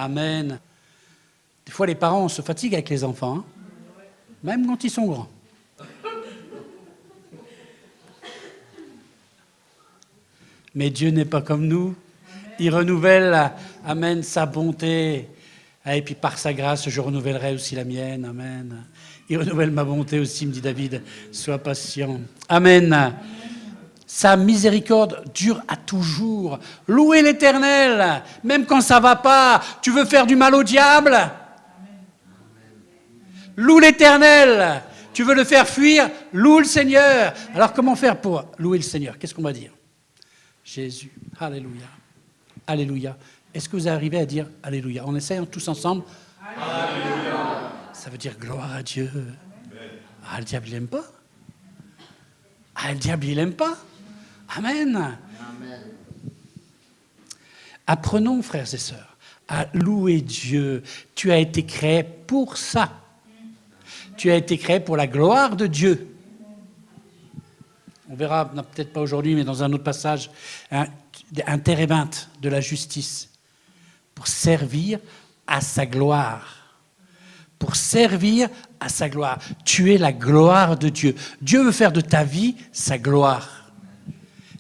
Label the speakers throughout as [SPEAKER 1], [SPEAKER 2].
[SPEAKER 1] Amen. Des fois, les parents, on se fatigue avec les enfants, hein, même quand ils sont grands. Mais Dieu n'est pas comme nous. Il renouvelle, amen, sa bonté. Et puis par sa grâce, je renouvellerai aussi la mienne. Amen. Il renouvelle ma bonté aussi, me dit David. Sois patient. Amen. Sa miséricorde dure à toujours. Louez l'Éternel, même quand ça va pas. Tu veux faire du mal au diable? Loue l'Éternel. Tu veux le faire fuir? Loue le Seigneur. Alors comment faire pour louer le Seigneur? Qu'est-ce qu'on va dire? Jésus. Alléluia. Alléluia. Est-ce que vous arrivez à dire Alléluia? On essaye tous ensemble. Alléluia. Ça veut dire gloire à Dieu. Ah, le diable, il n'aime pas. Ah, le diable, il n'aime pas. Amen. Amen. Apprenons, frères et sœurs, à louer Dieu. Tu as été créé pour ça. Tu as été créé pour la gloire de Dieu. On verra, peut-être pas aujourd'hui, mais dans un autre passage, un térébinthe de la justice pour servir à sa gloire. Pour servir à sa gloire. Tu es la gloire de Dieu. Dieu veut faire de ta vie sa gloire.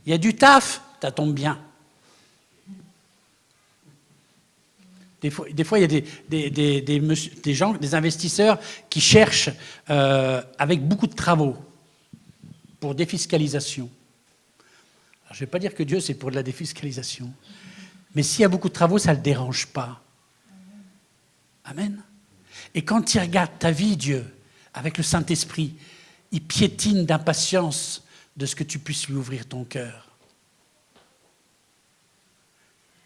[SPEAKER 1] Il y a du taf, ça tombe bien. Des fois, il y a des gens, des investisseurs qui cherchent avec beaucoup de travaux pour défiscalisation. Alors, je ne vais pas dire que Dieu, c'est pour de la défiscalisation. Mais s'il y a beaucoup de travaux, ça ne le dérange pas. Amen. Et quand il regarde ta vie, Dieu, avec le Saint-Esprit, il piétine d'impatience de ce que tu puisses lui ouvrir ton cœur.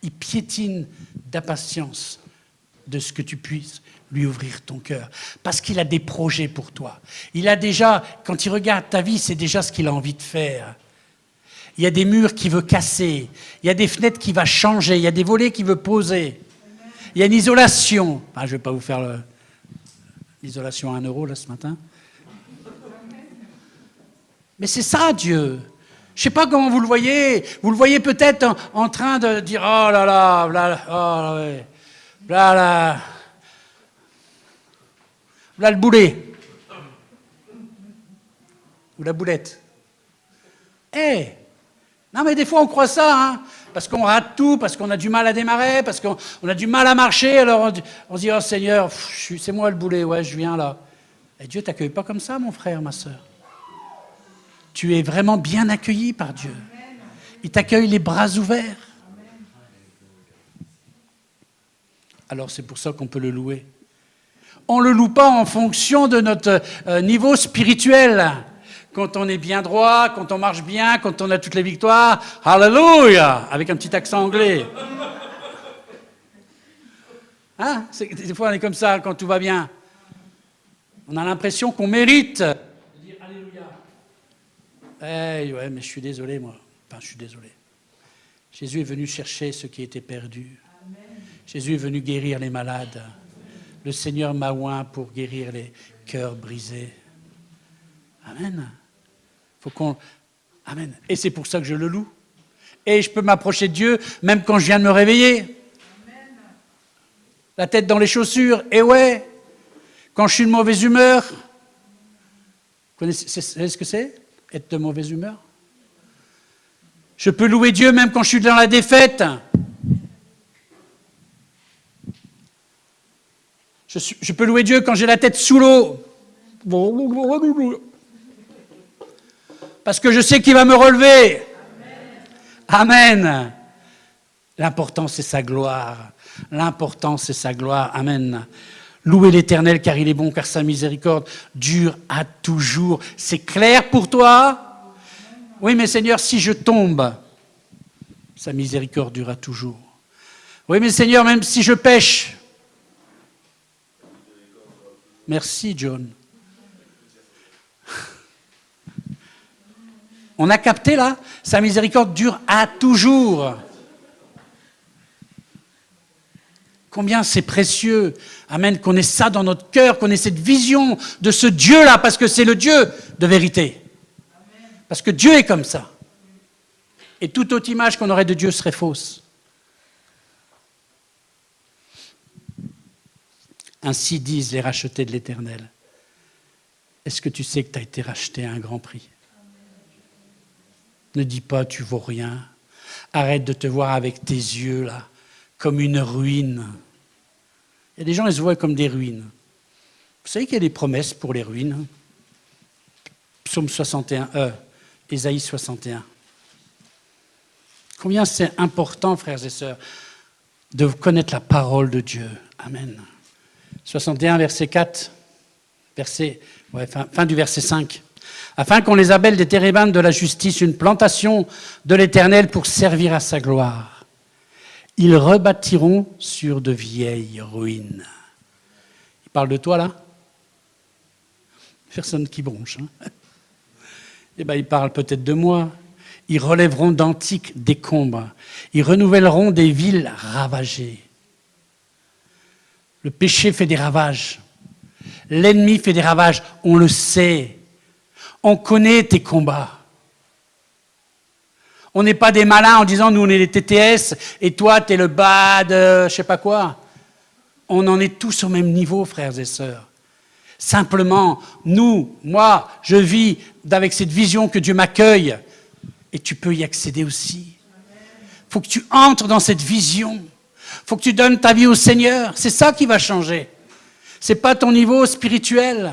[SPEAKER 1] Il piétine d'impatience de ce que tu puisses lui ouvrir ton cœur. Parce qu'il a des projets pour toi. Il a déjà, quand il regarde ta vie, c'est déjà ce qu'il a envie de faire. Il y a des murs qu'il veut casser. Il y a des fenêtres qu'il va changer. Il y a des volets qu'il veut poser. Il y a une isolation. Je ne vais pas vous faire l'isolation à 1 euro là, ce matin. Mais c'est ça, Dieu. Je ne sais pas comment vous le voyez. Vous le voyez peut-être en train de dire « Oh là là, là le boulet. » Ou la boulette. Non mais des fois on croit ça, hein, parce qu'on rate tout, parce qu'on a du mal à démarrer, parce qu'on a du mal à marcher, alors on se dit « Oh Seigneur, c'est moi le boulet, ouais, je viens là. » Et Dieu ne t'accueille pas comme ça, mon frère, ma sœur. Tu es vraiment bien accueilli par Dieu. Il t'accueille les bras ouverts. Alors c'est pour ça qu'on peut le louer. On ne le loue pas en fonction de notre niveau spirituel. Quand on est bien droit, quand on marche bien, quand on a toutes les victoires, Alléluia, avec un petit accent anglais. Hein? Des fois on est comme ça quand tout va bien. On a l'impression qu'on mérite de dire Alléluia. Ouais, mais je suis désolé, moi. Enfin, je suis désolé. Jésus est venu chercher ceux qui étaient perdus. Amen. Jésus est venu guérir les malades. Le Seigneur m'a oint pour guérir les cœurs brisés. Amen. Amen. Et c'est pour ça que je le loue. Et je peux m'approcher de Dieu même quand je viens de me réveiller. Amen. La tête dans les chaussures. Et ouais, quand je suis de mauvaise humeur. Vous savez ce que c'est? Être de mauvaise humeur. Je peux louer Dieu même quand je suis dans la défaite. Je peux louer Dieu quand j'ai la tête sous l'eau. Parce que je sais qu'il va me relever. Amen. L'important, c'est sa gloire. L'important, c'est sa gloire. Amen. Louez l'Éternel car il est bon, car sa miséricorde dure à toujours. C'est clair pour toi? Oui, mais Seigneur, si je tombe, sa miséricorde dure à toujours. Oui, mais Seigneur, même si je pêche. Merci, John. On a capté là? Sa miséricorde dure à toujours. Combien c'est précieux, amen, qu'on ait ça dans notre cœur, qu'on ait cette vision de ce Dieu-là, parce que c'est le Dieu de vérité. Parce que Dieu est comme ça. Et toute autre image qu'on aurait de Dieu serait fausse. Ainsi disent les rachetés de l'Éternel. Est-ce que tu sais que tu as été racheté à un grand prix? Ne dis pas tu vaux rien. Arrête de te voir avec tes yeux là, comme une ruine. Il y a des gens, ils se voient comme des ruines. Vous savez qu'il y a des promesses pour les ruines? Psaume 61, Ésaïe 61. Combien c'est important, frères et sœurs, de connaître la parole de Dieu. Amen. 61, verset 4, fin du verset 5. Afin qu'on les appelle des térébintes de la justice, une plantation de l'Éternel pour servir à sa gloire. Ils rebâtiront sur de vieilles ruines. Il parle de toi, là? Personne qui bronche. Hein? Eh bien, il parle peut-être de moi. Ils relèveront d'antiques décombres. Ils renouvelleront des villes ravagées. Le péché fait des ravages. L'ennemi fait des ravages. On le sait. On connaît tes combats. On n'est pas des malins en disant nous on est les TTS et toi tu es le bas de je sais pas quoi. On en est tous au même niveau, frères et sœurs. Simplement, moi, je vis avec cette vision que Dieu m'accueille et tu peux y accéder aussi. Il faut que tu entres dans cette vision. Il faut que tu donnes ta vie au Seigneur. C'est ça qui va changer. Ce n'est pas ton niveau spirituel.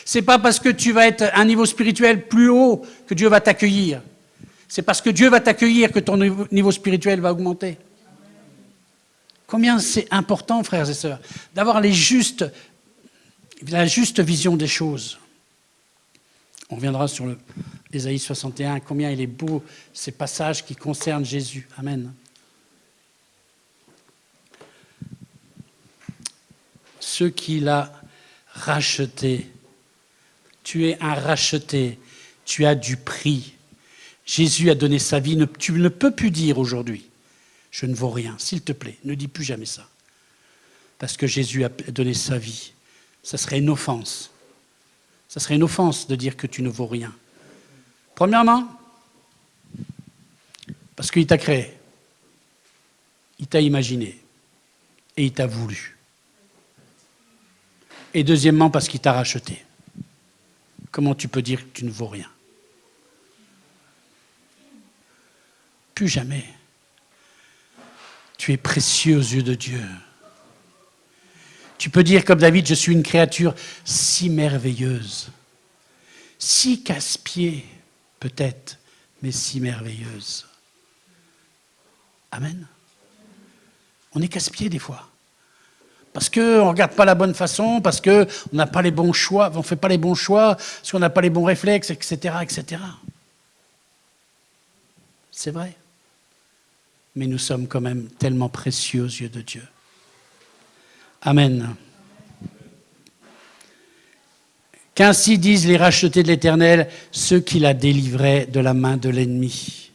[SPEAKER 1] Ce n'est pas parce que tu vas être à un niveau spirituel plus haut que Dieu va t'accueillir. C'est parce que Dieu va t'accueillir que ton niveau spirituel va augmenter. Combien c'est important, frères et sœurs, d'avoir la juste vision des choses. On reviendra sur Ésaïe 61, combien il est beau ces passages qui concernent Jésus. Amen. Ceux qu'il a rachetés. Tu es un racheté, tu as du prix. Jésus a donné sa vie, tu ne peux plus dire aujourd'hui, je ne vaux rien, s'il te plaît, ne dis plus jamais ça. Parce que Jésus a donné sa vie, ça serait une offense. Ça serait une offense de dire que tu ne vaux rien. Premièrement, parce qu'il t'a créé, il t'a imaginé et il t'a voulu. Et deuxièmement, parce qu'il t'a racheté. Comment tu peux dire que tu ne vaux rien? Plus jamais. Tu es précieux aux yeux de Dieu. Tu peux dire comme David, je suis une créature si merveilleuse, si casse-pied peut-être, mais si merveilleuse. Amen. On est casse-pied des fois. Parce qu'on ne regarde pas la bonne façon, parce qu'on n'a pas les bons choix, on ne fait pas les bons choix, parce qu'on n'a pas les bons réflexes, etc., etc. C'est vrai. Mais nous sommes quand même tellement précieux aux yeux de Dieu. Amen. Qu'ainsi disent les rachetés de l'Éternel, ceux qu'il a délivrés de la main de l'ennemi.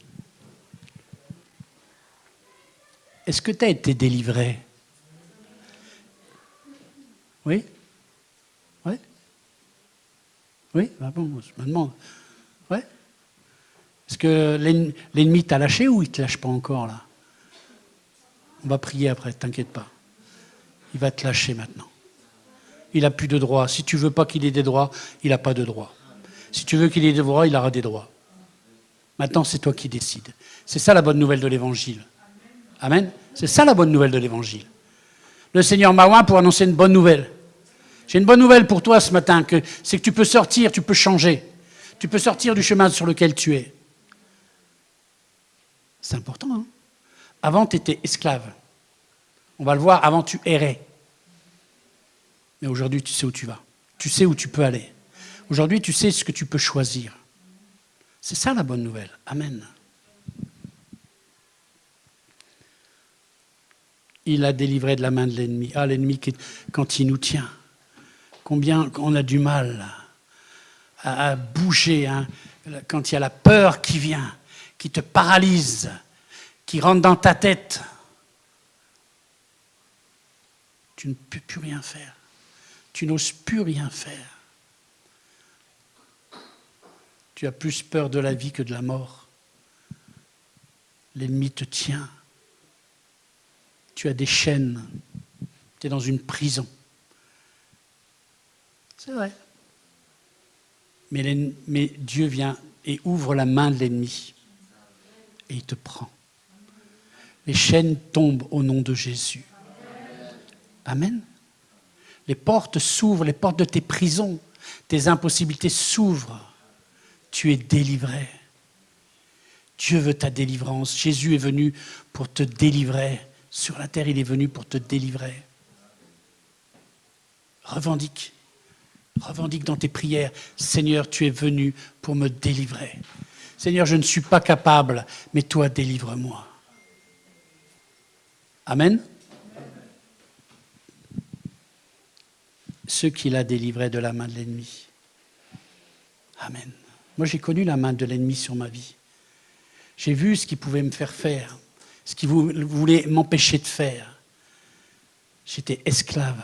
[SPEAKER 1] Est-ce que tu as été délivré? Oui? Oui? Oui? Ah bon, je me demande. Oui? Est-ce que l'ennemi t'a lâché ou il ne te lâche pas encore là? On va prier après, t'inquiète pas. Il va te lâcher maintenant. Il n'a plus de droits. Si tu ne veux pas qu'il ait des droits, il n'a pas de droits. Si tu veux qu'il ait des droits, il aura des droits. Maintenant, c'est toi qui décides. C'est ça la bonne nouvelle de l'Évangile. Amen. C'est ça la bonne nouvelle de l'Évangile. Le Seigneur m'a oint pour annoncer une bonne nouvelle. J'ai une bonne nouvelle pour toi ce matin, c'est que tu peux sortir, tu peux changer. Tu peux sortir du chemin sur lequel tu es. C'est important, hein? Avant, tu étais esclave. On va le voir, avant, tu errais. Mais aujourd'hui, tu sais où tu vas. Tu sais où tu peux aller. Aujourd'hui, tu sais ce que tu peux choisir. C'est ça la bonne nouvelle. Amen. Il a délivré de la main de l'ennemi. Ah, l'ennemi, quand il nous tient, combien on a du mal à bouger, hein, quand il y a la peur qui vient, qui te paralyse, qui rentre dans ta tête. Tu ne peux plus rien faire. Tu n'oses plus rien faire. Tu as plus peur de la vie que de la mort. L'ennemi te tient. Tu as des chaînes Tu es dans une prison. C'est vrai. Mais Dieu vient et ouvre la main de l'ennemi. Et il te prend. Les chaînes tombent au nom de Jésus. Amen. Les portes s'ouvrent, les portes de tes prisons, tes impossibilités s'ouvrent. Tu es délivré. Dieu veut ta délivrance. Jésus est venu pour te délivrer. Sur la terre, il est venu pour te délivrer. Revendique. Revendique dans tes prières. Seigneur, tu es venu pour me délivrer. Seigneur, je ne suis pas capable, mais toi, délivre-moi. Amen. Ceux qu'il a délivrés de la main de l'ennemi. Amen. Moi, j'ai connu la main de l'ennemi sur ma vie. J'ai vu ce qu'il pouvait me faire faire, ce qu'il voulait m'empêcher de faire. J'étais esclave.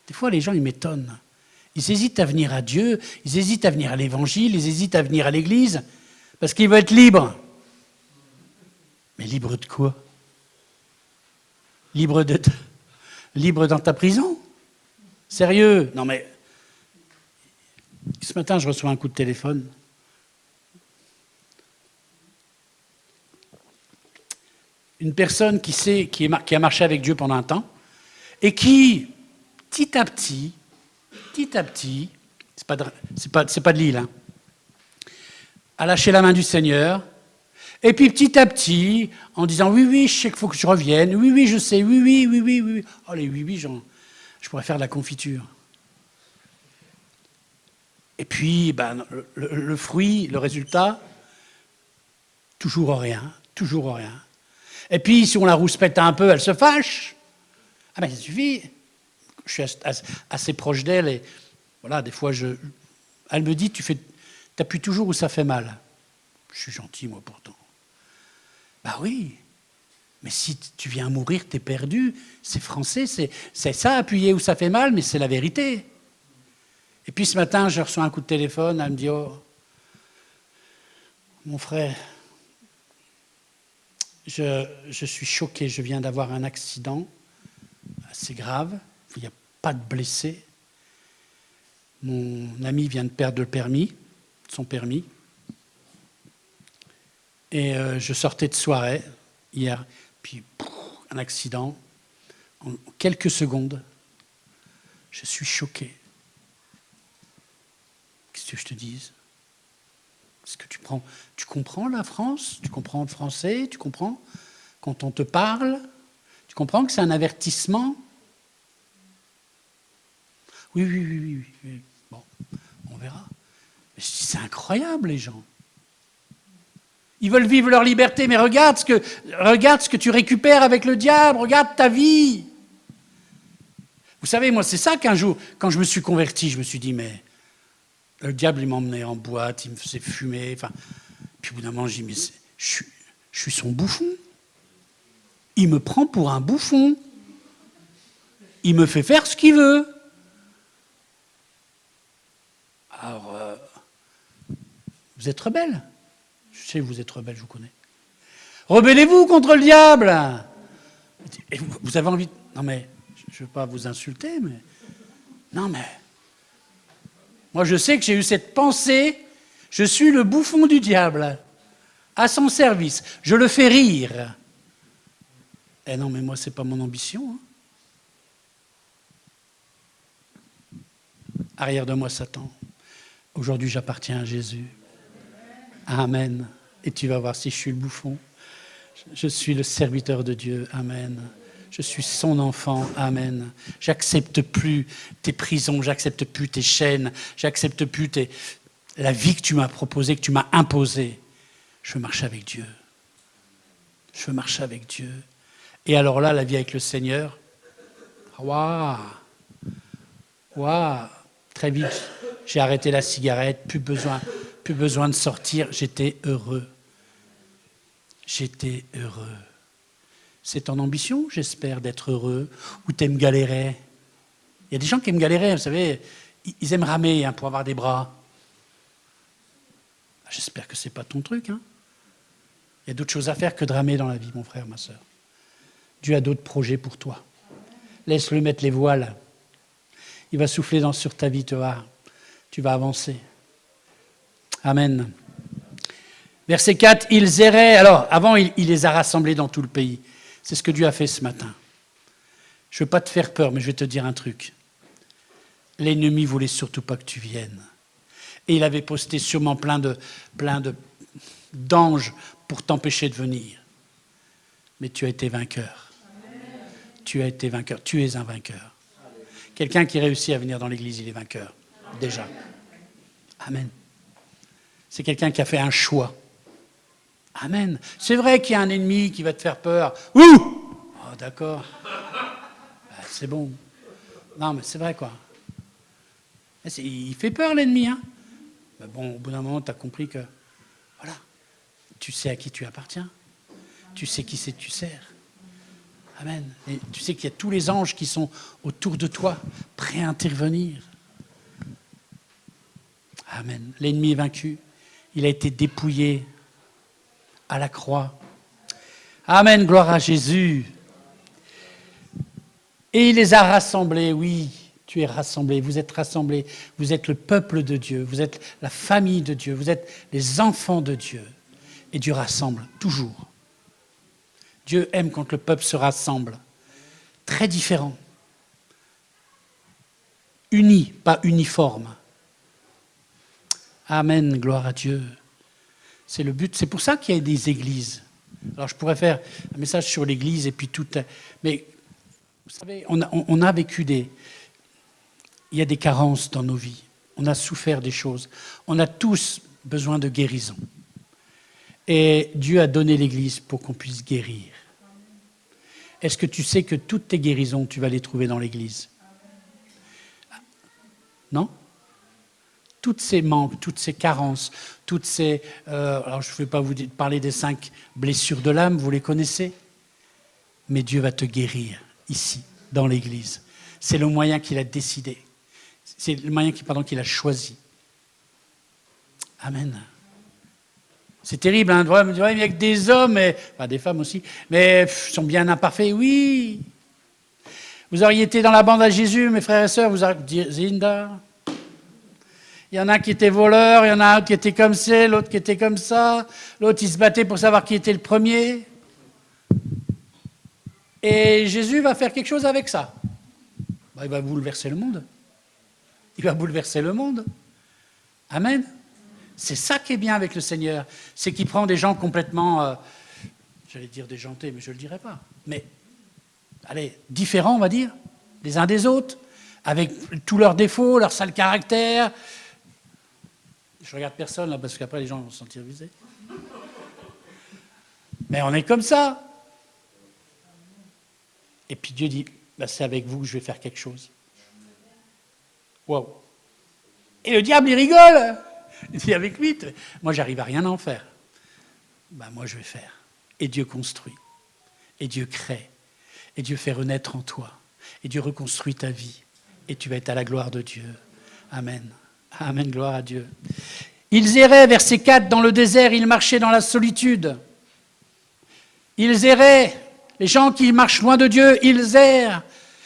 [SPEAKER 1] Des fois, les gens, ils m'étonnent. Ils hésitent à venir à Dieu, ils hésitent à venir à l'Évangile, ils hésitent à venir à l'Église, parce qu'ils veulent être libres. Mais libre de quoi? Libre dans ta prison? Sérieux? Non mais, ce matin, je reçois un coup de téléphone. Une personne qui a marché avec Dieu pendant un temps, et qui, petit à petit, c'est pas de Lille, hein, a lâché la main du Seigneur, et puis petit à petit, en disant oui, je sais qu'il faut que je revienne, oui, je sais, oui. Oh les oui, je pourrais faire de la confiture. Et puis, le fruit, le résultat, toujours rien. Et puis, si on la rouspète un peu, elle se fâche. Ah ben, ça suffit. Je suis assez proche d'elle et voilà, des fois, elle me dit, t'appuies toujours où ça fait mal. Je suis gentil, moi, pourtant. Bah oui, mais si tu viens mourir, t'es perdu. C'est français, c'est ça, appuyer où ça fait mal, mais c'est la vérité. Et puis ce matin, je reçois un coup de téléphone, elle me dit, oh, mon frère, je suis choqué, je viens d'avoir un accident assez grave, il n'y a pas de blessés. Mon ami vient de perdre son permis. Et je sortais de soirée hier, puis un accident. En quelques secondes, je suis choqué. Qu'est-ce que je te dise? Est-ce que tu comprends la France? Tu comprends le français? Tu comprends quand on te parle? Tu comprends que c'est un avertissement? Oui. Bon, on verra. Mais c'est incroyable, les gens. Ils veulent vivre leur liberté, mais regarde ce que tu récupères avec le diable, regarde ta vie. Vous savez, moi, c'est ça qu'un jour, quand je me suis converti, je me suis dit, mais le diable, il m'emmenait en boîte, il me faisait fumer. Enfin, puis au bout d'un moment, je dis, mais je suis son bouffon. Il me prend pour un bouffon. Il me fait faire ce qu'il veut. Alors, vous êtes rebelle. Je sais que vous êtes rebelle, je vous connais. Rebellez-vous contre le diable. Et vous avez envie... Non mais, je ne veux pas vous insulter, mais... Non mais... Moi je sais que j'ai eu cette pensée, je suis le bouffon du diable, à son service, je le fais rire. Eh non mais moi c'est pas mon ambition. Arrière de moi Satan. Aujourd'hui j'appartiens à Jésus. Amen. Et tu vas voir si je suis le bouffon. Je suis le serviteur de Dieu. Amen. Je suis son enfant. Amen. J'accepte plus tes prisons, j'accepte plus tes chaînes, j'accepte plus la vie que tu m'as proposée, que tu m'as imposée. Je veux marcher avec Dieu. Je veux marcher avec Dieu. Et alors là, la vie avec le Seigneur, waouh, très vite, j'ai arrêté la cigarette, plus besoin de sortir, j'étais heureux. J'étais heureux. C'est ton ambition, j'espère, d'être heureux, ou t'aimes galérer. Il y a des gens qui aiment galérer, vous savez, ils aiment ramer pour avoir des bras. J'espère que ce n'est pas ton truc. Il y a d'autres choses à faire que de ramer dans la vie, mon frère, ma sœur. Dieu a d'autres projets pour toi. Laisse-le mettre les voiles. Il va souffler sur ta vie, tu vas avancer. Amen. Verset 4, ils erraient. Alors, avant, il les a rassemblés dans tout le pays. C'est ce que Dieu a fait ce matin. Je ne veux pas te faire peur, mais je vais te dire un truc. L'ennemi ne voulait surtout pas que tu viennes. Et il avait posté sûrement plein d'anges pour t'empêcher de venir. Mais tu as été vainqueur. Tu as été vainqueur. Tu es un vainqueur. Quelqu'un qui réussit à venir dans l'église, il est vainqueur. Déjà. Amen. C'est quelqu'un qui a fait un choix. Amen. C'est vrai qu'il y a un ennemi qui va te faire peur. Ouh! Oh, d'accord. C'est bon. Non, mais c'est vrai, quoi. Il fait peur, l'ennemi, hein. Mais bon, au bout d'un moment, tu as compris que, voilà, tu sais à qui tu appartiens. Tu sais qui c'est que tu sers. Amen. Et tu sais qu'il y a tous les anges qui sont autour de toi, prêts à intervenir. Amen. L'ennemi est vaincu. Il a été dépouillé à la croix. Amen. Gloire à Jésus. Et il les a rassemblés, oui. Tu es rassemblé, vous êtes rassemblés, vous êtes le peuple de Dieu, vous êtes la famille de Dieu, vous êtes les enfants de Dieu. Et Dieu rassemble, toujours. Dieu aime quand le peuple se rassemble. Très différent. Unis, pas uniforme. Amen, gloire à Dieu. C'est le but, c'est pour ça qu'il y a des églises. Alors je pourrais faire un message sur l'église et puis tout, mais vous savez, on a vécu il y a des carences dans nos vies. On a souffert des choses. On a tous besoin de guérison. Et Dieu a donné l'Église pour qu'on puisse guérir. Est-ce que tu sais que toutes tes guérisons, tu vas les trouver dans l'Église? Non? Toutes ces manques, toutes ces carences, toutes ces... alors je ne vais pas vous parler des 5 blessures de l'âme, vous les connaissez. Mais Dieu va te guérir ici, dans l'Église. C'est le moyen qu'il a décidé. C'est le moyen qu'il a choisi. Amen. C'est terrible, hein, il n'y a que des hommes, enfin des femmes aussi, mais ils sont bien imparfaits, oui. Vous auriez été dans la bande à Jésus, mes frères et sœurs, vous auriez dit, Zinda. Il y en a qui étaient voleurs, il y en a un qui était comme ça, l'autre qui était comme ça, l'autre il se battait pour savoir qui était le premier. Et Jésus va faire quelque chose avec ça. Il va bouleverser le monde. Il va bouleverser le monde. Amen. C'est ça qui est bien avec le Seigneur. C'est qu'il prend des gens complètement, j'allais dire déjantés, mais je ne le dirai pas. Mais, allez, différents, on va dire, les uns des autres, avec tous leurs défauts, leurs sales caractères. Je regarde personne, là, parce qu'après, les gens vont se sentir visés. Mais on est comme ça. Et puis Dieu dit, c'est avec vous que je vais faire quelque chose. Waouh. Et le diable, il rigole. Il dit avec lui, moi, j'arrive à rien en faire. Moi, je vais faire. Et Dieu construit. Et Dieu crée. Et Dieu fait renaître en toi. Et Dieu reconstruit ta vie. Et tu vas être à la gloire de Dieu. Amen. Amen, gloire à Dieu. Ils erraient, verset 4, dans le désert, ils marchaient dans la solitude. Ils erraient. Les gens qui marchent loin de Dieu, ils errent.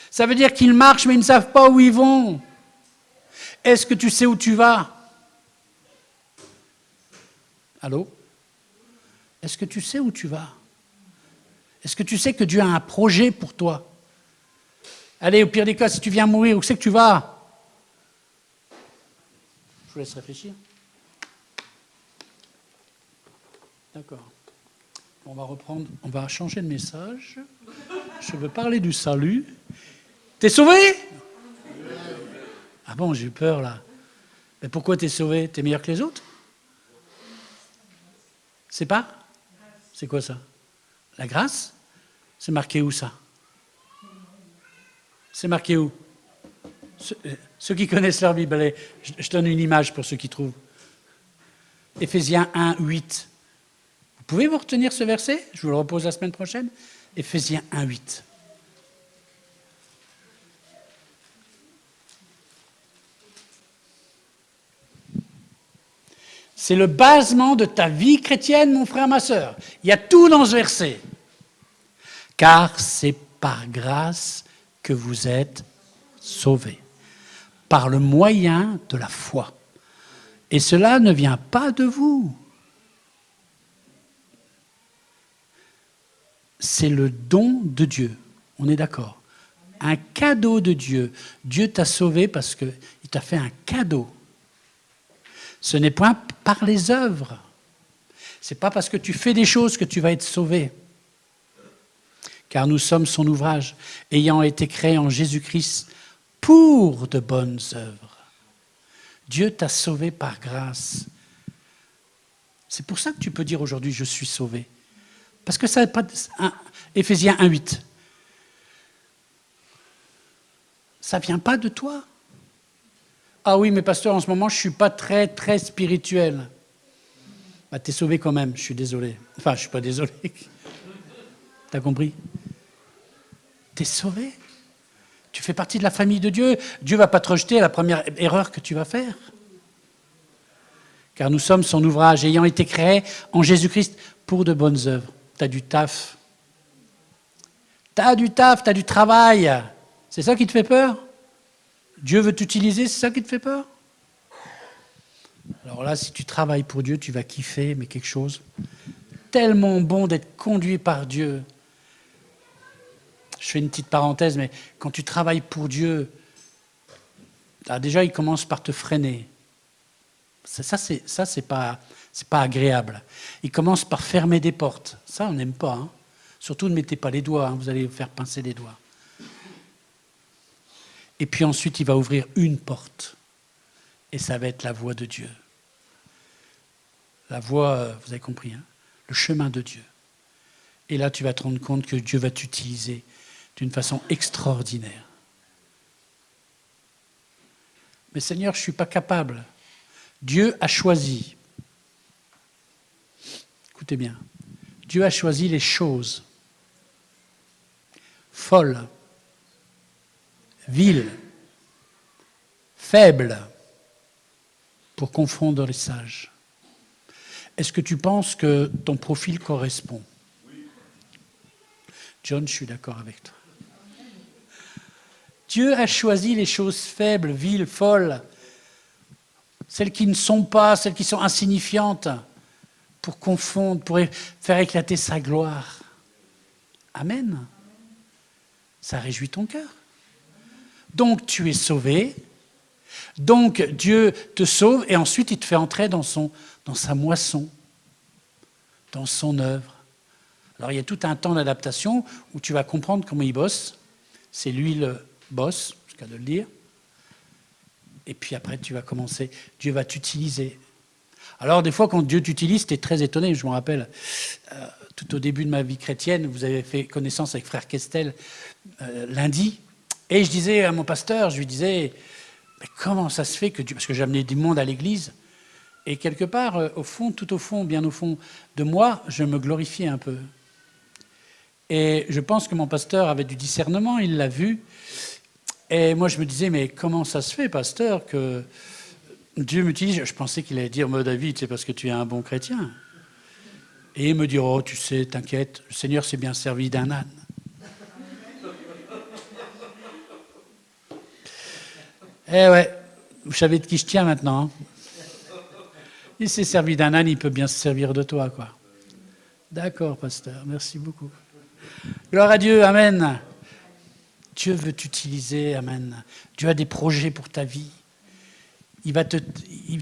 [SPEAKER 1] Ça veut dire qu'ils marchent, mais ils ne savent pas où ils vont. Est-ce que tu sais où tu vas? Allô? Est-ce que tu sais où tu vas? Est-ce que tu sais que Dieu a un projet pour toi? Allez, au pire des cas, si tu viens mourir, où c'est que tu vas? Je vous laisse réfléchir. D'accord. On va reprendre, on va changer de message. Je veux parler du salut. T'es sauvé? Ah bon, j'ai eu peur là. Mais pourquoi t'es sauvé? T'es meilleur que les autres? C'est pas? C'est quoi ça? La grâce? C'est marqué où ça? C'est marqué où? Ceux qui connaissent leur Bible, allez, je donne une image pour ceux qui trouvent. Éphésiens 1, 8. Vous pouvez vous retenir ce verset? Je vous le repose la semaine prochaine. Éphésiens 1, 8. C'est le basement de ta vie chrétienne, mon frère, ma sœur. Il y a tout dans ce verset. Car c'est par grâce que vous êtes sauvés, par le moyen de la foi. Et cela ne vient pas de vous. C'est le don de Dieu. On est d'accord? Un cadeau de Dieu. Dieu t'a sauvé parce qu'il t'a fait un cadeau. Ce n'est point par les œuvres. Ce n'est pas parce que tu fais des choses que tu vas être sauvé. Car nous sommes son ouvrage, ayant été créés en Jésus-Christ pour de bonnes œuvres. Dieu t'a sauvé par grâce. C'est pour ça que tu peux dire aujourd'hui, je suis sauvé. Parce que ça n'est pas... Éphésiens 1,8. Ça ne vient pas de toi. Ah oui, mais pasteur, en ce moment, je ne suis pas très, très spirituel. Bah, tu es sauvé quand même, je suis désolé. Enfin, je ne suis pas désolé. Tu as compris? Tu es sauvé. Tu fais partie de la famille de Dieu. Dieu ne va pas te rejeter à la première erreur que tu vas faire. Car nous sommes son ouvrage, ayant été créés en Jésus-Christ pour de bonnes œuvres. Tu as du taf. Tu as du taf, tu as du travail. C'est ça qui te fait peur? Dieu veut t'utiliser, c'est ça qui te fait peur? Alors là, si tu travailles pour Dieu, tu vas kiffer, mais quelque chose tellement bon d'être conduit par Dieu. Je fais une petite parenthèse, mais quand tu travailles pour Dieu, déjà, il commence par te freiner. Ça, c'est pas agréable. Il commence par fermer des portes. Ça, on n'aime pas. Hein. Surtout, ne mettez pas les doigts, hein, vous allez vous faire pincer les doigts. Et puis ensuite, il va ouvrir une porte. Et ça va être la voie de Dieu. La voie, vous avez compris, hein, le chemin de Dieu. Et là, tu vas te rendre compte que Dieu va t'utiliser d'une façon extraordinaire. Mais Seigneur, je ne suis pas capable. Dieu a choisi. Écoutez bien. Dieu a choisi les choses folles, viles, faibles, pour confondre les sages. Est-ce que tu penses que ton profil correspond? John, je suis d'accord avec toi. Dieu a choisi les choses faibles, viles, folles, celles qui ne sont pas, celles qui sont insignifiantes, pour confondre, pour faire éclater sa gloire. Amen. Ça réjouit ton cœur. Donc tu es sauvé, donc Dieu te sauve, et ensuite il te fait entrer dans sa moisson, dans son œuvre. Alors il y a tout un temps d'adaptation où tu vas comprendre comment il bosse. C'est lui le boss, c'est le cas de le dire. Et puis après tu vas commencer, Dieu va t'utiliser. Alors des fois quand Dieu t'utilise, tu es très étonné. Je me rappelle, tout au début de ma vie chrétienne, vous avez fait connaissance avec frère Questel lundi. Et je disais à mon pasteur, je lui disais, mais comment ça se fait que Dieu... Parce que j'amenais du monde à l'église. Et quelque part, au fond, tout au fond, bien au fond de moi, je me glorifiais un peu. Et je pense que mon pasteur avait du discernement, il l'a vu. Et moi, je me disais, mais comment ça se fait, pasteur, que Dieu m'utilise? Je pensais qu'il allait dire, David, c'est parce que tu es un bon chrétien. Et il me dit, oh, tu sais, t'inquiète, le Seigneur s'est bien servi d'un âne. Eh ouais, vous savez de qui je tiens maintenant. Hein. Il s'est servi d'un âne, il peut bien se servir de toi, quoi. D'accord, pasteur, merci beaucoup. Gloire à Dieu, amen. Dieu veut t'utiliser, amen. Dieu a des projets pour ta vie.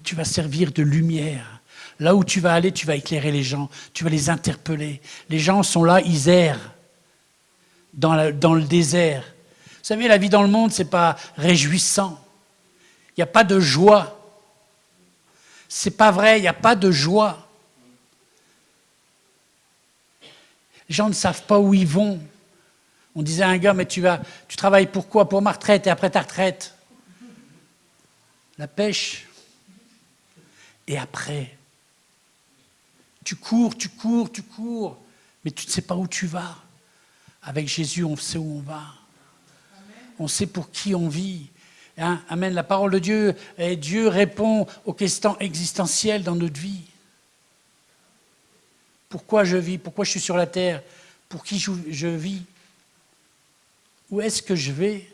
[SPEAKER 1] Tu vas servir de lumière. Là où tu vas aller, tu vas éclairer les gens, tu vas les interpeller. Les gens sont là, ils errent dans le désert. Vous savez, la vie dans le monde, c'est pas réjouissant. Il n'y a pas de joie. C'est pas vrai, il n'y a pas de joie. Les gens ne savent pas où ils vont. On disait à un gars, mais tu travailles pour quoi? Pour ma retraite et après ta retraite. La pêche. Et après, tu cours, mais tu ne sais pas où tu vas. Avec Jésus, on sait où on va. On sait pour qui on vit. Hein? Amen. La parole de Dieu, et Dieu répond aux questions existentielles dans notre vie. Pourquoi je vis? Pourquoi je suis sur la terre? Pour qui je vis? Où est-ce que je vais?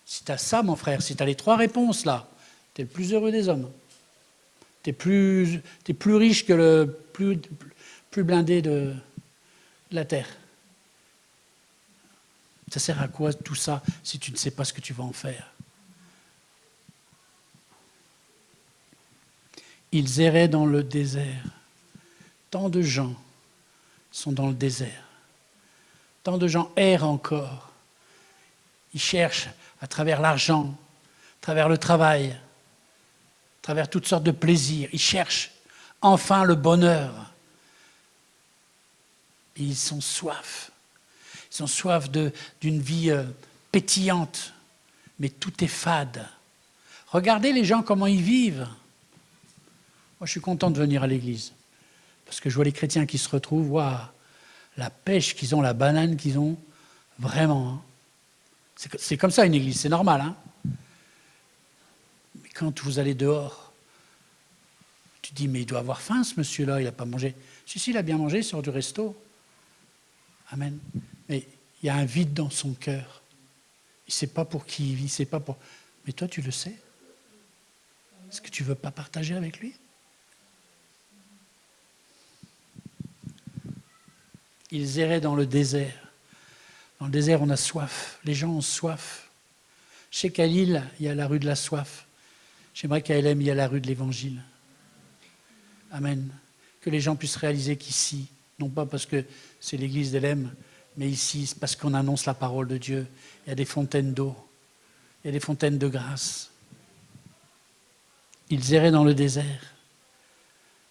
[SPEAKER 1] Si tu as ça, mon frère, si tu as les 3 réponses là, tu es le plus heureux des hommes. Tu es plus riche que le plus blindé de la terre. Ça sert à quoi tout ça si tu ne sais pas ce que tu vas en faire? Ils erraient dans le désert. Tant de gens sont dans le désert. Tant de gens errent encore. Ils cherchent à travers l'argent, à travers le travail, à travers toutes sortes de plaisirs. Ils cherchent enfin le bonheur. Et ils sont soif. Ils ont soif d'une vie pétillante. Mais tout est fade. Regardez les gens, comment ils vivent. Moi, je suis content de venir à l'église. Parce que je vois les chrétiens qui se retrouvent, waouh, la pêche qu'ils ont, la banane qu'ils ont, vraiment. Hein. C'est comme ça une église, c'est normal. Hein. Mais quand vous allez dehors, tu te dis, mais il doit avoir faim ce monsieur-là, il n'a pas mangé. Si, il a bien mangé, il sort du resto. Amen. Mais il y a un vide dans son cœur. Il ne sait pas pour qui il vit, il ne sait pas pour... Mais toi, tu le sais. Est-ce que tu ne veux pas partager avec lui? Ils erraient dans le désert. Dans le désert, on a soif. Les gens ont soif. Je sais qu'à Lille, il y a la rue de la soif. J'aimerais qu'à LM, il y a la rue de l'Évangile. Amen. Que les gens puissent réaliser qu'ici, non pas parce que c'est l'église d'LM, mais ici, c'est parce qu'on annonce la parole de Dieu. Il y a des fontaines d'eau. Il y a des fontaines de grâce. Ils erraient dans le désert.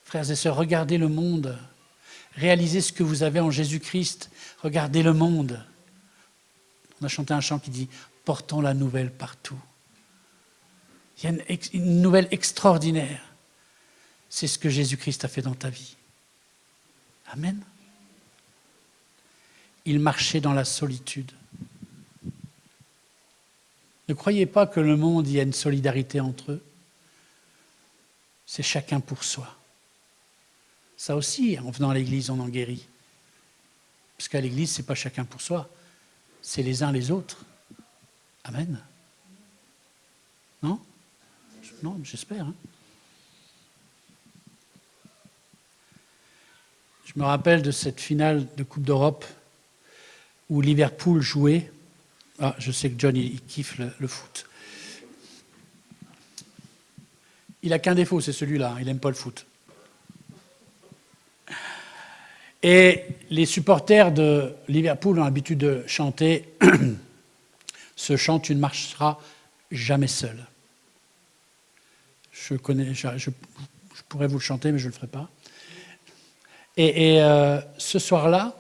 [SPEAKER 1] Frères et sœurs, regardez le monde. Réalisez ce que vous avez en Jésus-Christ. Regardez le monde. On a chanté un chant qui dit « Portons la nouvelle partout ». Il y a une nouvelle extraordinaire. C'est ce que Jésus-Christ a fait dans ta vie. Amen. Ils marchaient dans la solitude. Ne croyez pas que le monde, il y a une solidarité entre eux. C'est chacun pour soi. Ça aussi, en venant à l'église, on en guérit. Parce qu'à l'église, ce n'est pas chacun pour soi, c'est les uns les autres. Amen. Non? Non, j'espère. Hein. Je me rappelle de cette finale de Coupe d'Europe où Liverpool jouait. Ah, je sais que John, il kiffe le foot. Il n'a qu'un défaut, c'est celui-là, il n'aime pas le foot. Et les supporters de Liverpool ont l'habitude de chanter « Ce chant, tu ne marcheras jamais seul ». Je pourrais vous le chanter, mais je ne le ferai pas. Et ce soir-là,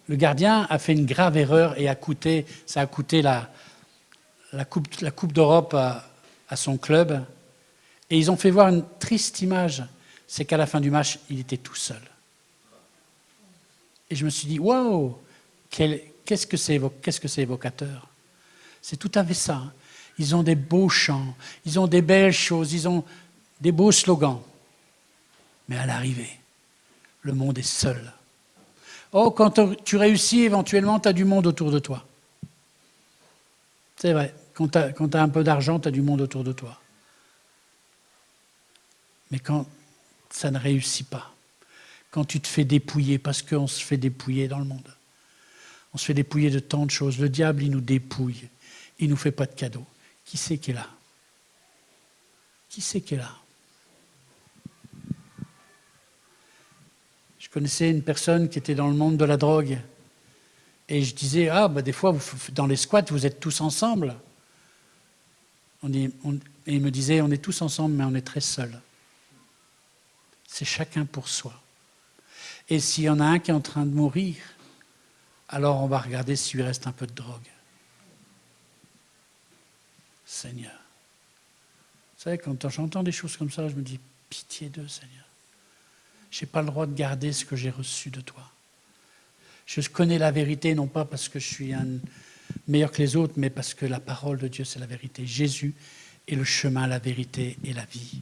[SPEAKER 1] le gardien a fait une grave erreur et ça a coûté la Coupe d'Europe à son club. Et ils ont fait voir une triste image, c'est qu'à la fin du match, il était tout seul. Et je me suis dit, waouh, qu'est-ce que c'est évocateur? C'est tout à fait ça. Hein. Ils ont des beaux chants, ils ont des belles choses, ils ont des beaux slogans. Mais à l'arrivée, le monde est seul. Oh, quand tu réussis, éventuellement, tu as du monde autour de toi. C'est vrai, quand tu as un peu d'argent, tu as du monde autour de toi. Mais quand ça ne réussit pas, quand tu te fais dépouiller, parce qu'on se fait dépouiller dans le monde. On se fait dépouiller de tant de choses. Le diable, il nous dépouille. Il ne nous fait pas de cadeaux. Qui c'est qui est là? Qui c'est qui est là? Je connaissais une personne qui était dans le monde de la drogue. Et je disais, des fois, dans les squats, vous êtes tous ensemble. Et il me disait, on est tous ensemble, mais on est très seuls. C'est chacun pour soi. Et s'il y en a un qui est en train de mourir, alors on va regarder s'il lui reste un peu de drogue. Seigneur. Vous savez, quand j'entends des choses comme ça, je me dis, pitié d'eux, Seigneur. Je n'ai pas le droit de garder ce que j'ai reçu de toi. Je connais la vérité, non pas parce que je suis meilleur que les autres, mais parce que la parole de Dieu, c'est la vérité. Jésus est le chemin, la vérité et la vie.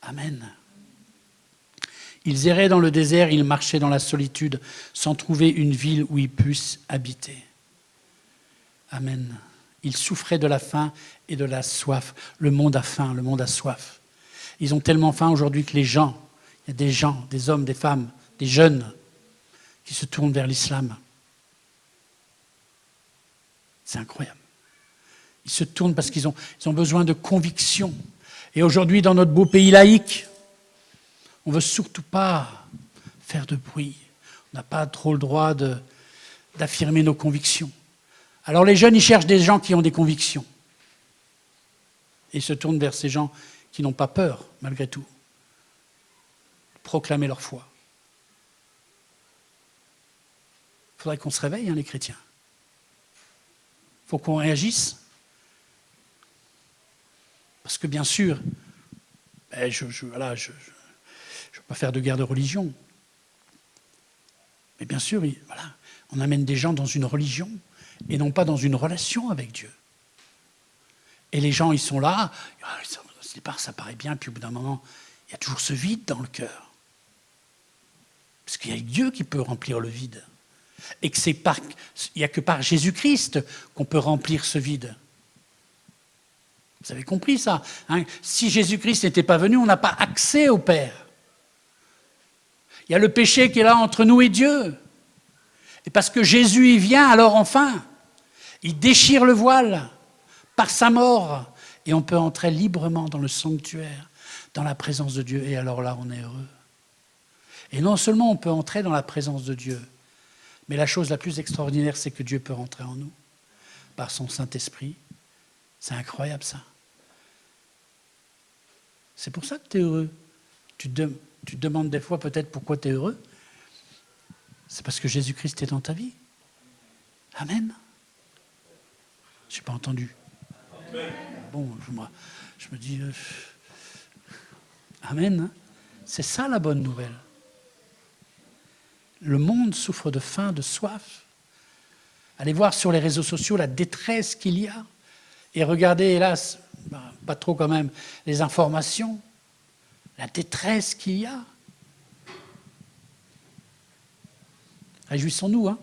[SPEAKER 1] Amen. Ils erraient dans le désert, ils marchaient dans la solitude, sans trouver une ville où ils puissent habiter. Amen. Ils souffraient de la faim et de la soif. Le monde a faim, le monde a soif. Ils ont tellement faim aujourd'hui que il y a des gens, des hommes, des femmes, des jeunes qui se tournent vers l'islam. C'est incroyable. Ils se tournent parce qu'ils ont besoin de conviction. Et aujourd'hui, dans notre beau pays laïque, on ne veut surtout pas faire de bruit. On n'a pas trop le droit d'affirmer nos convictions. Alors les jeunes, ils cherchent des gens qui ont des convictions. Et ils se tournent vers ces gens qui n'ont pas peur, malgré tout, de proclamer leur foi. Il faudrait qu'on se réveille, les chrétiens. Il faut qu'on réagisse. Parce que bien sûr, je ne veux pas faire de guerre de religion. Mais bien sûr, on amène des gens dans une religion et non pas dans une relation avec Dieu. Et les gens, ils sont là, au départ, ça paraît bien, puis au bout d'un moment, il y a toujours ce vide dans le cœur. Parce qu'il y a Dieu qui peut remplir le vide. Et que il n'y a que par Jésus-Christ qu'on peut remplir ce vide. Vous avez compris ça, hein? Si Jésus-Christ n'était pas venu, on n'a pas accès au Père. Il y a le péché qui est là entre nous et Dieu. Et parce que Jésus y vient, alors enfin, il déchire le voile par sa mort. Et on peut entrer librement dans le sanctuaire, dans la présence de Dieu. Et alors là, on est heureux. Et non seulement on peut entrer dans la présence de Dieu, mais la chose la plus extraordinaire, c'est que Dieu peut rentrer en nous par son Saint-Esprit. C'est incroyable ça. C'est pour ça que tu es heureux. Tu te demandes des fois peut-être pourquoi tu es heureux. C'est parce que Jésus-Christ est dans ta vie. Amen. Je n'ai pas entendu. Amen. Bon, je me dis... Amen. C'est ça la bonne nouvelle. Le monde souffre de faim, de soif. Allez voir sur les réseaux sociaux la détresse qu'il y a. Et regardez, hélas, pas trop quand même, les informations, la détresse qu'il y a. Réjouissons-nous, hein.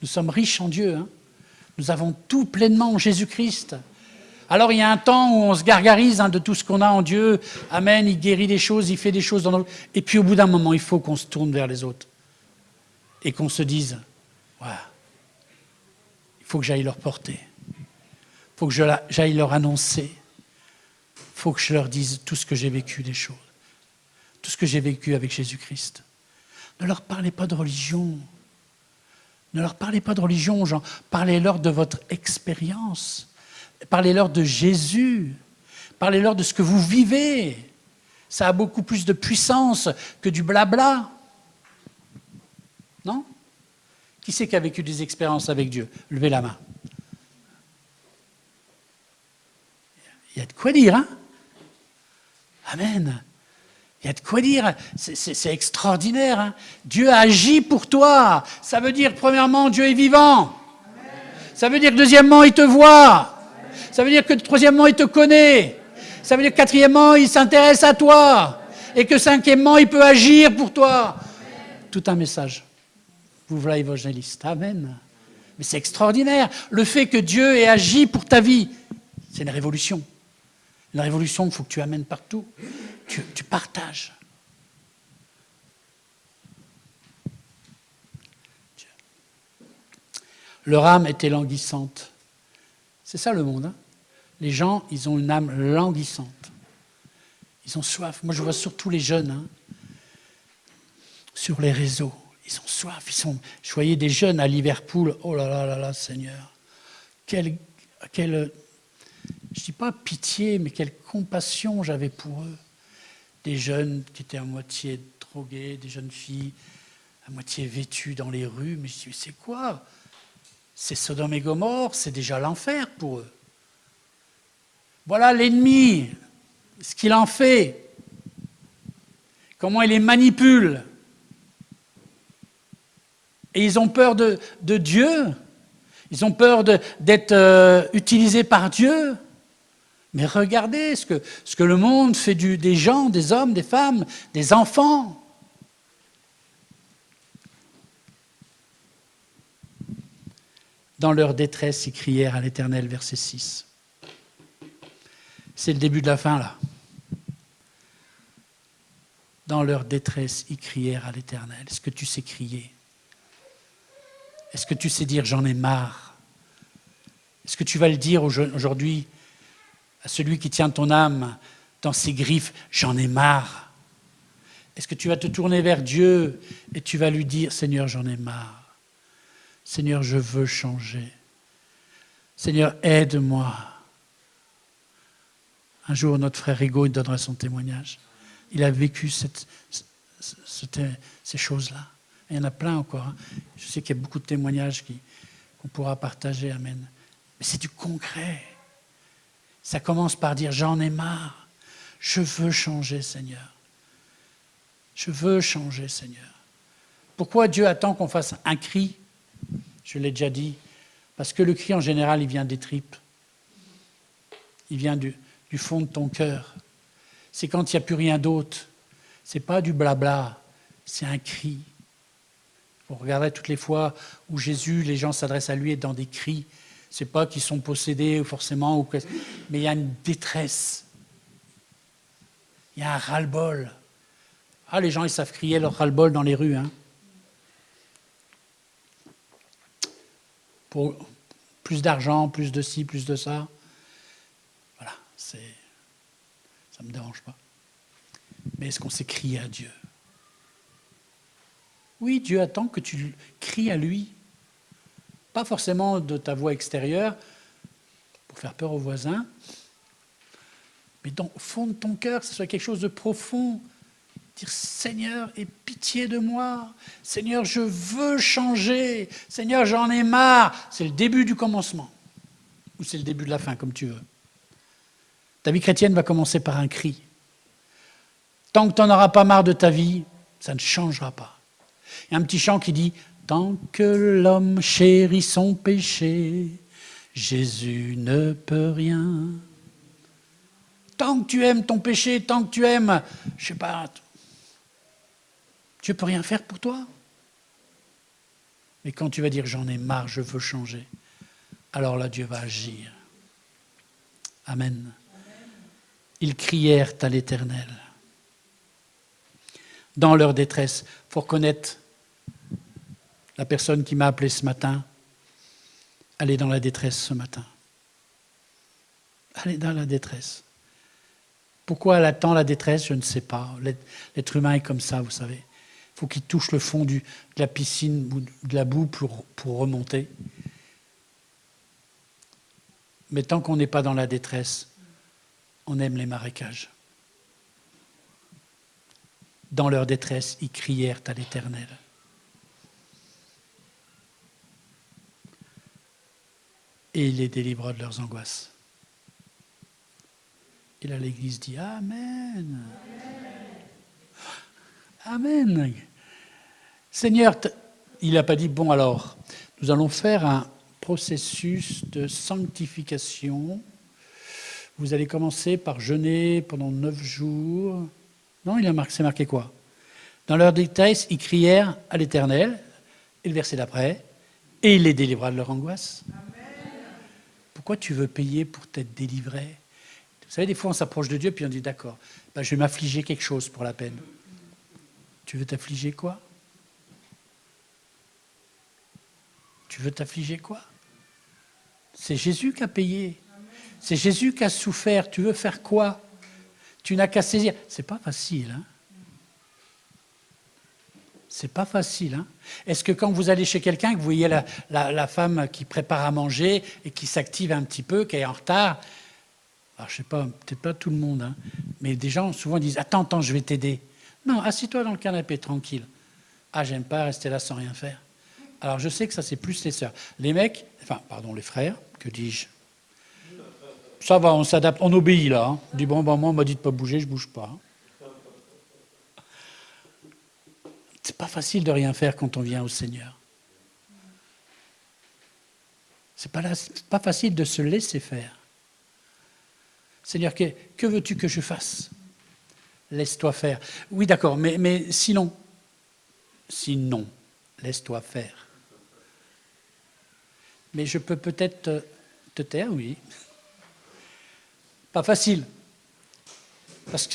[SPEAKER 1] Nous sommes riches en Dieu, hein. Nous avons tout pleinement en Jésus-Christ. Alors il y a un temps où on se gargarise de tout ce qu'on a en Dieu. Amen, il guérit des choses, il fait des choses dans nos... Et puis au bout d'un moment, il faut qu'on se tourne vers les autres. Et qu'on se dise, voilà, il faut que j'aille leur porter. Il faut que j'aille leur annoncer. Il faut que je leur dise tout ce que j'ai vécu des choses. Tout ce que j'ai vécu avec Jésus-Christ. Ne leur parlez pas de religion. Ne leur parlez pas de religion, genre, parlez-leur de votre expérience. Parlez-leur de Jésus. Parlez-leur de ce que vous vivez. Ça a beaucoup plus de puissance que du blabla. Non? Qui c'est qui a vécu des expériences avec Dieu? Levez la main. Il y a de quoi dire, hein? Amen. Il y a de quoi dire. C'est extraordinaire, hein? Dieu agit pour toi. Ça veut dire, premièrement, Dieu est vivant. Amen. Ça veut dire que, deuxièmement, il te voit. Amen. Ça veut dire que, troisièmement, il te connaît. Ça veut dire que, quatrièmement, il s'intéresse à toi. Et que, cinquièmement, il peut agir pour toi. Amen. Tout un message. Vous voilà évangéliste. Amen. Mais c'est extraordinaire. Le fait que Dieu ait agi pour ta vie, c'est une révolution. Une révolution qu'il faut que tu amènes partout. Tu partages. Leur âme était languissante. C'est ça le monde, hein? Les gens, ils ont une âme languissante. Ils ont soif. Moi, je vois surtout les jeunes, hein, sur les réseaux. Ils ont soif. Je voyais des jeunes à Liverpool. Oh là là là là, Seigneur. Quelle je ne dis pas pitié, mais quelle compassion j'avais pour eux. Des jeunes qui étaient à moitié drogués, des jeunes filles à moitié vêtues dans les rues. Mais je dis, mais c'est quoi? C'est Sodome et Gomorrhe, c'est déjà l'enfer pour eux. Voilà l'ennemi, ce qu'il en fait, comment il les manipule. Et ils ont peur de Dieu, ils ont peur d'être utilisés par Dieu. Mais regardez ce que le monde fait des gens, des hommes, des femmes, des enfants. Dans leur détresse, ils crièrent à l'Éternel, verset 6. C'est le début de la fin, là. Dans leur détresse, ils crièrent à l'Éternel. Est-ce que tu sais crier? Est-ce que tu sais dire « j'en ai marre » ? Est-ce que tu vas le dire aujourd'hui à celui qui tient ton âme dans ses griffes « j'en ai marre » ? Est-ce que tu vas te tourner vers Dieu et tu vas lui dire « Seigneur, j'en ai marre. Seigneur, je veux changer. Seigneur, aide-moi. » Un jour, notre frère Rigaud il donnera son témoignage. Il a vécu ces choses-là. Il y en a plein encore. Hein. Je sais qu'il y a beaucoup de témoignages qu'on pourra partager. Amen. Mais c'est du concret. Ça commence par dire « j'en ai marre. Je veux changer, Seigneur. Je veux changer, Seigneur. » Pourquoi Dieu attend qu'on fasse un cri? Je l'ai déjà dit. Parce que le cri, en général, il vient des tripes. Il vient du fond de ton cœur. C'est quand il n'y a plus rien d'autre. Ce n'est pas du blabla, c'est un cri. On regarderait toutes les fois où Jésus, les gens s'adressent à lui dans des cris. Ce n'est pas qu'ils sont possédés forcément, mais il y a une détresse. Il y a un ras-le-bol. Ah, les gens, ils savent crier leur ras-le-bol dans les rues. Hein. Pour plus d'argent, plus de ci, plus de ça. Voilà, ça ne me dérange pas. Mais est-ce qu'on sait crier à Dieu? Oui, Dieu attend que tu cries à lui. Pas forcément de ta voix extérieure, pour faire peur aux voisins, mais au fond de ton cœur, que ce soit quelque chose de profond. Dire « Seigneur, aie pitié de moi. Seigneur, je veux changer. Seigneur, j'en ai marre. » C'est le début du commencement. Ou c'est le début de la fin, comme tu veux. Ta vie chrétienne va commencer par un cri. Tant que tu n'en auras pas marre de ta vie, ça ne changera pas. Il y a un petit chant qui dit « Tant que l'homme chérit son péché, Jésus ne peut rien. » Tant que tu aimes ton péché, tant que tu aimes, je ne sais pas, Dieu ne peut rien faire pour toi. Mais quand tu vas dire « J'en ai marre, je veux changer », alors là, Dieu va agir. Amen. Ils crièrent à l'Éternel. Dans leur détresse, il faut reconnaître la personne qui m'a appelé ce matin, elle est dans la détresse ce matin. Elle est dans la détresse. Pourquoi elle attend la détresse, je ne sais pas. L'être humain est comme ça, vous savez. Il faut qu'il touche le fond de la piscine ou de la boue pour remonter. Mais tant qu'on n'est pas dans la détresse, on aime les marécages. Dans leur détresse, ils crièrent à l'Éternel. Et il les délivra de leurs angoisses. Et là, l'Église dit « Amen. Amen. Seigneur, il n'a pas dit « Bon alors, nous allons faire un processus de sanctification. Vous allez commencer par jeûner pendant 9 jours. » Non, c'est marqué quoi? Dans leur détresse, ils crièrent à l'Éternel, et le verset d'après, et il les délivra de leur angoisse. Amen. Pourquoi tu veux payer pour t'être délivré? Vous savez, des fois, on s'approche de Dieu, puis on dit, d'accord, je vais m'affliger quelque chose pour la peine. Tu veux t'affliger quoi? Tu veux t'affliger quoi? C'est Jésus qui a payé. C'est Jésus qui a souffert. Tu veux faire quoi? Tu n'as qu'à saisir. C'est pas facile, hein? C'est pas facile, hein? Est-ce que quand vous allez chez quelqu'un, que vous voyez la femme qui prépare à manger et qui s'active un petit peu, qui est en retard, alors je sais pas, peut-être pas tout le monde, hein, mais des gens souvent disent « Attends, je vais t'aider. » Non, assis-toi dans le canapé, tranquille. Ah, j'aime pas rester là sans rien faire. Alors je sais que ça, c'est plus les sœurs. Les mecs, les frères, que dis-je? Ça va, on s'adapte, on obéit là. Hein. On dit, moi, on m'a dit de ne pas bouger, je ne bouge pas. C'est pas facile de rien faire quand on vient au Seigneur. C'est pas facile de se laisser faire. Seigneur, que veux-tu que je fasse? Laisse-toi faire. Oui, d'accord, mais sinon, laisse-toi faire. Mais je peux peut-être te taire, oui. Pas facile.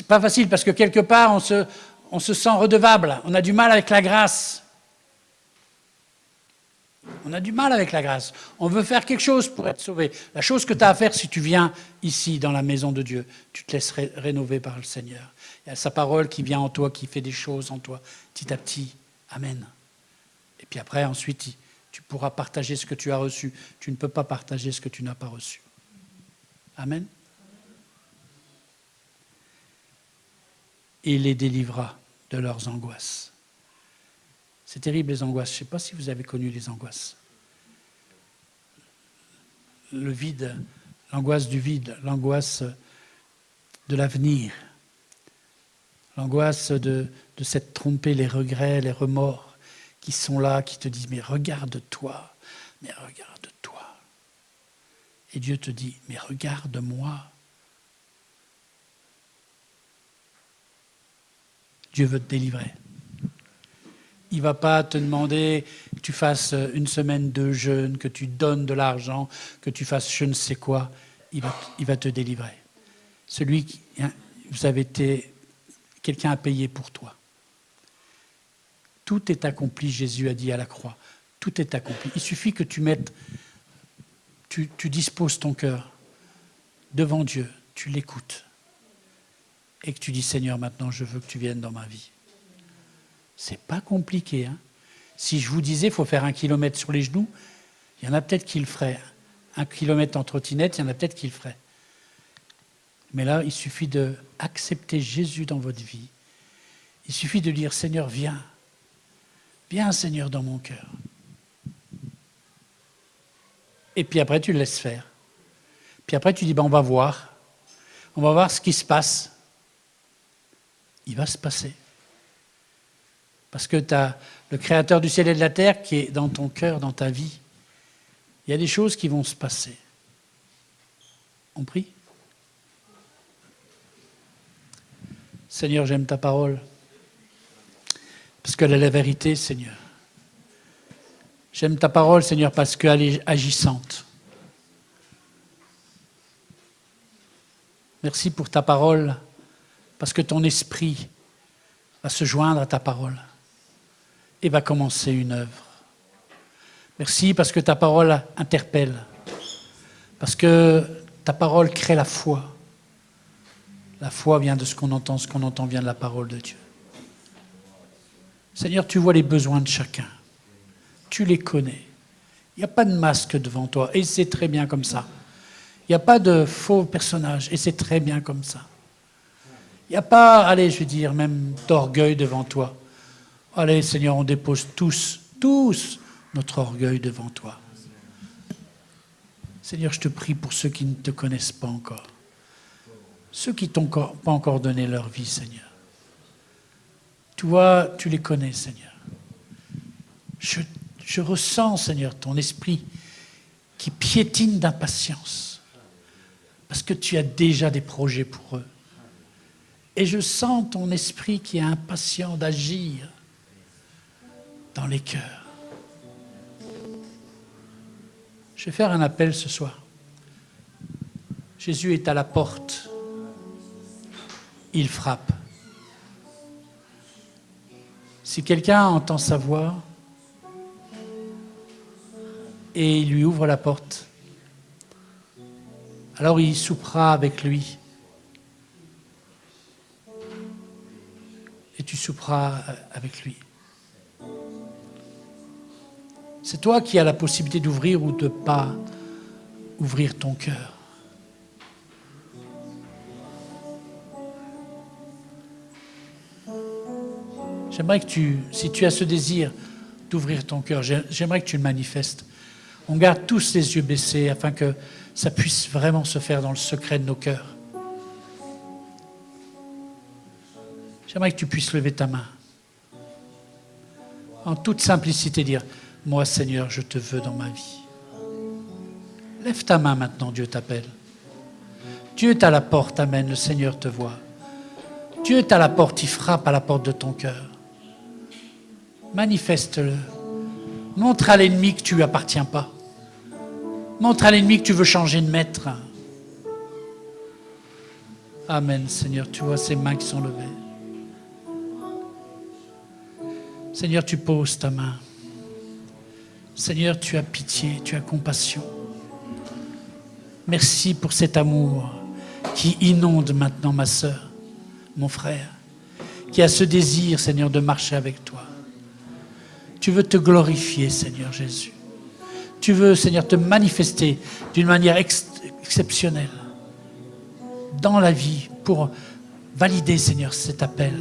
[SPEAKER 1] Pas facile, parce que quelque part, on se sent redevable. On a du mal avec la grâce. On a du mal avec la grâce. On veut faire quelque chose pour être sauvé. La chose que tu as à faire si tu viens ici, dans la maison de Dieu, tu te laisses rénover par le Seigneur. Il y a sa parole qui vient en toi, qui fait des choses en toi, petit à petit. Amen. Et puis après, ensuite, tu pourras partager ce que tu as reçu. Tu ne peux pas partager ce que tu n'as pas reçu. Amen. Et il les délivra de leurs angoisses. C'est terrible les angoisses. Je ne sais pas si vous avez connu les angoisses. Le vide, l'angoisse du vide, l'angoisse de l'avenir, l'angoisse de s'être trompé, les regrets, les remords qui sont là, qui te disent « mais regarde-toi, mais regarde-toi ». Et Dieu te dit « mais regarde-moi ». Dieu veut te délivrer. Il ne va pas te demander que tu fasses une semaine de jeûne, que tu donnes de l'argent, que tu fasses je ne sais quoi. Il va te délivrer. Celui qui, vous avez été, quelqu'un a payé pour toi. Tout est accompli, Jésus a dit à la croix. Tout est accompli. Il suffit que tu mettes, tu disposes ton cœur devant Dieu, tu l'écoutes. Et que tu dis, Seigneur, maintenant je veux que tu viennes dans ma vie. C'est pas compliqué. Hein. Si je vous disais, il faut faire 1 kilomètre sur les genoux, il y en a peut-être qui le feraient. 1 kilomètre en trottinette, il y en a peut-être qui le feraient. Mais là, il suffit d'accepter Jésus dans votre vie. Il suffit de dire, Seigneur, viens. Viens, Seigneur, dans mon cœur. Et puis après, tu le laisses faire. Puis après, tu dis, on va voir. On va voir ce qui se passe. Il va se passer. Parce que tu as le Créateur du ciel et de la terre qui est dans ton cœur, dans ta vie. Il y a des choses qui vont se passer. On prie. Seigneur, j'aime ta parole. Parce qu'elle est la vérité, Seigneur. J'aime ta parole, Seigneur, parce qu'elle est agissante. Merci pour ta parole, parce que ton esprit va se joindre à ta parole et va commencer une œuvre. Merci parce que ta parole interpelle, parce que ta parole crée la foi. La foi vient de ce qu'on entend vient de la parole de Dieu. Seigneur, tu vois les besoins de chacun. Tu les connais. Il n'y a pas de masque devant toi, et c'est très bien comme ça. Il n'y a pas de faux personnages, et c'est très bien comme ça. Il n'y a pas, allez, je veux dire, même d'orgueil devant toi. Allez, Seigneur, on dépose tous notre orgueil devant toi. Seigneur, je te prie pour ceux qui ne te connaissent pas encore. Ceux qui t'ont pas encore donné leur vie, Seigneur. Tu vois, tu les connais, Seigneur. Je ressens, Seigneur, ton esprit qui piétine d'impatience. Parce que tu as déjà des projets pour eux. Et je sens ton esprit qui est impatient d'agir dans les cœurs. Je vais faire un appel ce soir. Jésus est à la porte. Il frappe. Si quelqu'un entend sa voix et il lui ouvre la porte, alors il soupera avec lui. Et tu souperas avec lui. C'est toi qui as la possibilité d'ouvrir ou de ne pas ouvrir ton cœur. J'aimerais que si tu as ce désir d'ouvrir ton cœur, j'aimerais que tu le manifestes. On garde tous les yeux baissés afin que ça puisse vraiment se faire dans le secret de nos cœurs. J'aimerais que tu puisses lever ta main. En toute simplicité dire, moi Seigneur, je te veux dans ma vie. Lève ta main maintenant, Dieu t'appelle. Dieu est à la porte, amen, le Seigneur te voit. Dieu est à la porte, il frappe à la porte de ton cœur. Manifeste-le. Montre à l'ennemi que tu ne lui appartiens pas. Montre à l'ennemi que tu veux changer de maître. Amen, Seigneur, tu vois ces mains qui sont levées. Seigneur, tu poses ta main. Seigneur, tu as pitié, tu as compassion. Merci pour cet amour qui inonde maintenant ma sœur, mon frère, qui a ce désir, Seigneur, de marcher avec toi. Tu veux te glorifier, Seigneur Jésus. Tu veux, Seigneur, te manifester d'une manière exceptionnelle dans la vie pour valider, Seigneur, cet appel.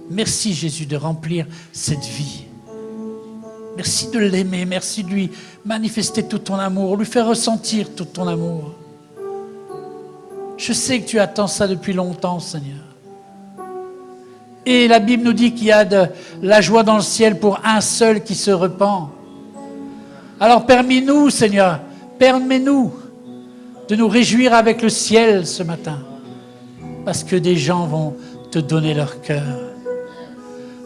[SPEAKER 1] Merci, Jésus, de remplir cette vie. Merci de l'aimer, merci de lui manifester tout ton amour, lui faire ressentir tout ton amour. Je sais que tu attends ça depuis longtemps, Seigneur. Et la Bible nous dit qu'il y a de la joie dans le ciel pour un seul qui se repent. Alors permets-nous, Seigneur, permets-nous de nous réjouir avec le ciel ce matin. Parce que des gens vont te donner leur cœur,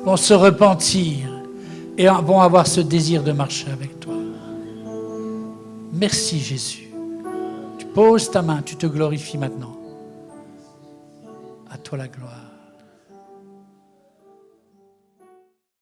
[SPEAKER 1] vont se repentir et vont avoir ce désir de marcher avec toi. Merci Jésus. Tu poses ta main, tu te glorifies maintenant. À toi la gloire.